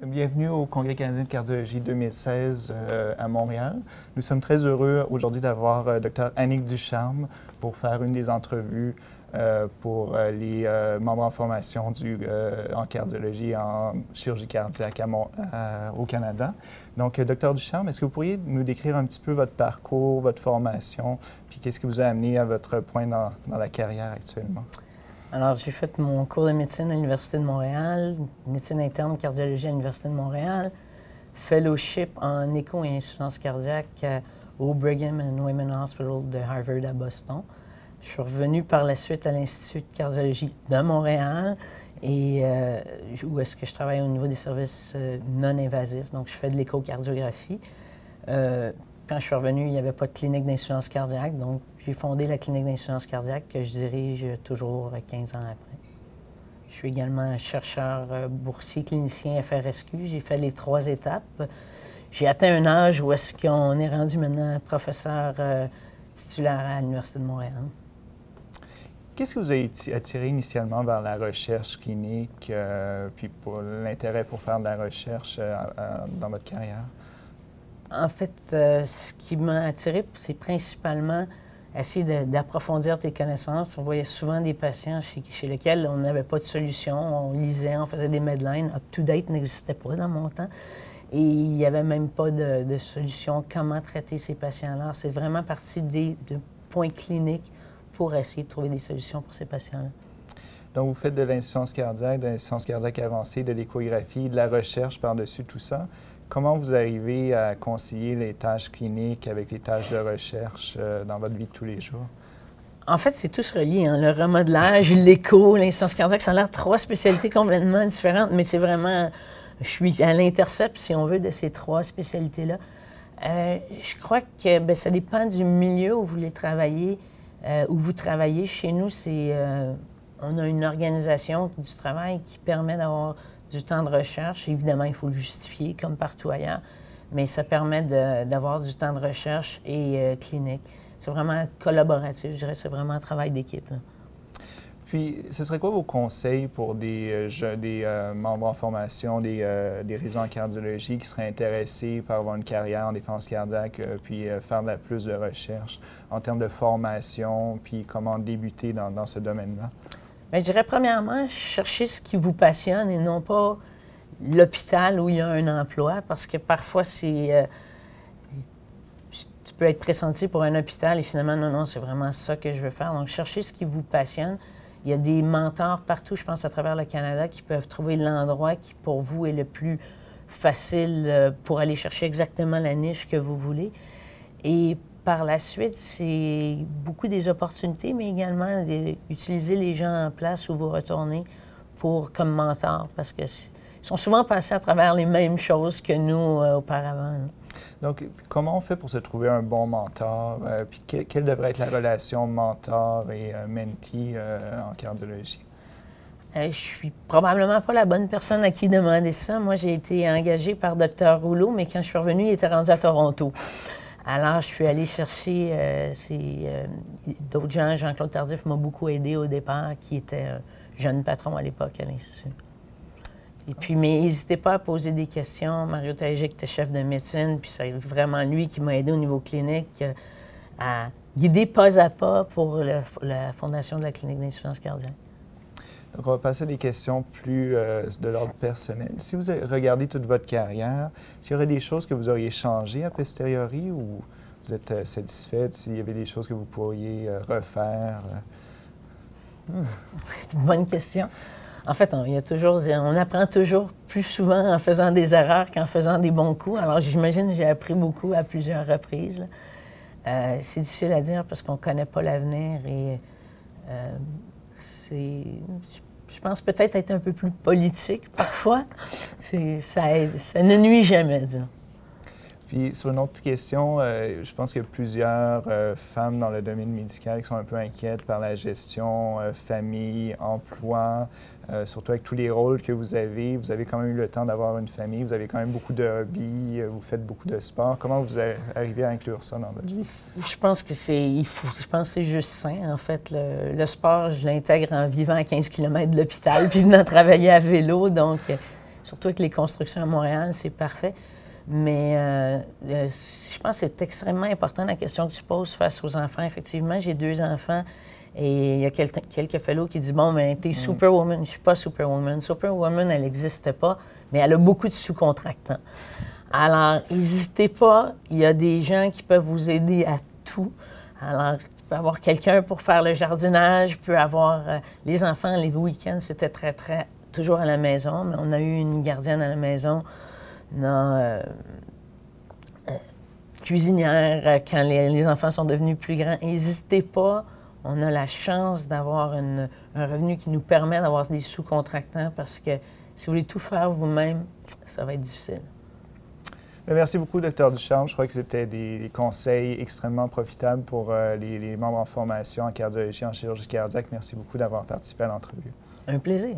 Bienvenue au Congrès canadien de cardiologie 2016 à Montréal. Nous sommes très heureux aujourd'hui d'avoir Dr Annick Ducharme pour faire une des entrevues pour les membres en formation en cardiologie et en chirurgie cardiaque au Canada. Donc, Dr Ducharme, est-ce que vous pourriez nous décrire un petit peu votre parcours, votre formation, puis qu'est-ce qui vous a amené à votre point dans la carrière actuellement? Alors, j'ai fait mon cours de médecine à l'Université de Montréal, médecine interne, cardiologie à l'Université de Montréal, fellowship en écho et insuffisance cardiaque au Brigham and Women's Hospital de Harvard à Boston. Je suis revenu par la suite à l'Institut de cardiologie de Montréal, et où est-ce que je travaille au niveau des services non invasifs. Donc, je fais de l'échocardiographie. Quand je suis revenu, il n'y avait pas de clinique d'insuffisance cardiaque, donc j'ai fondé la clinique d'insuffisance cardiaque que je dirige toujours 15 ans après. Je suis également chercheur boursier clinicien FRSQ. J'ai fait les 3 étapes. J'ai atteint un âge où est-ce qu'on est rendu maintenant professeur titulaire à l'Université de Montréal. Qu'est-ce qui vous a attiré initialement vers la recherche clinique, puis pour l'intérêt pour faire de la recherche dans votre carrière? En fait, ce qui m'a attiré, c'est principalement essayer d'approfondir tes connaissances. On voyait souvent des patients chez lesquels on n'avait pas de solution. On lisait, on faisait des medlines. Up-to-date n'existait pas dans mon temps. Et il n'y avait même pas de solution. Comment traiter ces patients-là? C'est vraiment parti de points cliniques pour essayer de trouver des solutions pour ces patients-là. Donc, vous faites de l'insuffisance cardiaque avancée, de l'échographie, de la recherche par-dessus tout ça. Comment vous arrivez à concilier les tâches cliniques avec les tâches de recherche dans votre vie de tous les jours? En fait, c'est tous relié. Hein? Le remodelage, l'écho, l'insuffisance cardiaque, ça a l'air 3 spécialités complètement différentes, mais c'est vraiment... Je suis à l'intercept, si on veut, de ces 3 spécialités-là. Je crois que ça dépend du milieu où vous voulez travailler, où vous travaillez. Chez nous, on a une organisation du travail qui permet d'avoir du temps de recherche. Évidemment, il faut le justifier, comme partout ailleurs, mais ça permet d'avoir du temps de recherche et clinique. C'est vraiment collaboratif, je dirais, c'est vraiment un travail d'équipe. Puis, ce serait quoi vos conseils pour des membres en formation, des résidents en cardiologie qui seraient intéressés par avoir une carrière en défense cardiaque, puis faire plus de recherche en termes de formation, puis comment débuter dans ce domaine-là? Bien, je dirais, premièrement, cherchez ce qui vous passionne et non pas l'hôpital où il y a un emploi, parce que parfois, tu peux être pressenti pour un hôpital et finalement, non, c'est vraiment ça que je veux faire. Donc, cherchez ce qui vous passionne. Il y a des mentors partout, je pense, à travers le Canada, qui peuvent trouver l'endroit qui, pour vous, est le plus facile pour aller chercher exactement la niche que vous voulez. Et par la suite, c'est beaucoup des opportunités, mais également d'utiliser les gens en place où vous retournez comme mentors, parce qu'ils sont souvent passés à travers les mêmes choses que nous auparavant. Donc, comment on fait pour se trouver un bon mentor? Puis quelle devrait être la relation mentor et mentee en cardiologie? Je suis probablement pas la bonne personne à qui demander ça. Moi, j'ai été engagée par Dr Rouleau, mais quand je suis revenue, il était rendu à Toronto. Alors, je suis allée chercher d'autres gens. Jean-Claude Tardif m'a beaucoup aidé au départ, qui était jeune patron à l'époque à l'Institut. Et puis, mais n'hésitez pas à poser des questions. Mario Tajic était chef de médecine, puis c'est vraiment lui qui m'a aidé au niveau clinique à guider pas à pas pour la fondation de la clinique d'insuffisance cardiaque. Donc, on va passer à des questions plus de l'ordre personnel. Si vous regardez toute votre carrière, est-ce qu'il y aurait des choses que vous auriez changées a posteriori ou vous êtes satisfaite? S'il y avait des choses que vous pourriez refaire? C'est une bonne question. En fait, on apprend toujours plus souvent en faisant des erreurs qu'en faisant des bons coups. Alors, j'imagine que j'ai appris beaucoup à plusieurs reprises. C'est difficile à dire parce qu'on ne connaît pas l'avenir et je pense peut-être être un peu plus politique parfois. Ça ne nuit jamais, disons. Puis, sur une autre question, je pense qu'il y a plusieurs femmes dans le domaine médical qui sont un peu inquiètes par la gestion famille, emploi, surtout avec tous les rôles que vous avez. Vous avez quand même eu le temps d'avoir une famille, vous avez quand même beaucoup de hobbies, vous faites beaucoup de sport. Comment vous arrivez à inclure ça dans votre vie? Je pense que c'est juste sain, en fait. Le sport, je l'intègre en vivant à 15 km de l'hôpital puis venant travailler à vélo, donc surtout avec les constructions à Montréal, c'est parfait. Mais je pense que c'est extrêmement important la question que tu poses face aux enfants. Effectivement, j'ai 2 enfants et il y a quelques fellows qui disent « Bon, mais t'es Superwoman. » Je ne suis pas Superwoman. Superwoman, elle n'existe pas, mais elle a beaucoup de sous-contractants. Alors, n'hésitez pas. Il y a des gens qui peuvent vous aider à tout. Alors, tu peux avoir quelqu'un pour faire le jardinage, peut avoir les enfants, les week-ends, c'était toujours à la maison, mais on a eu une gardienne à la maison. On a cuisinière quand les enfants sont devenus plus grands. N'hésitez pas, on a la chance d'avoir un revenu qui nous permet d'avoir des sous-contractants parce que si vous voulez tout faire vous-même, ça va être difficile. Merci beaucoup, Dr. Ducharme. Je crois que c'était des conseils extrêmement profitables pour les membres en formation en cardiologie, en chirurgie cardiaque. Merci beaucoup d'avoir participé à l'entrevue. Un plaisir.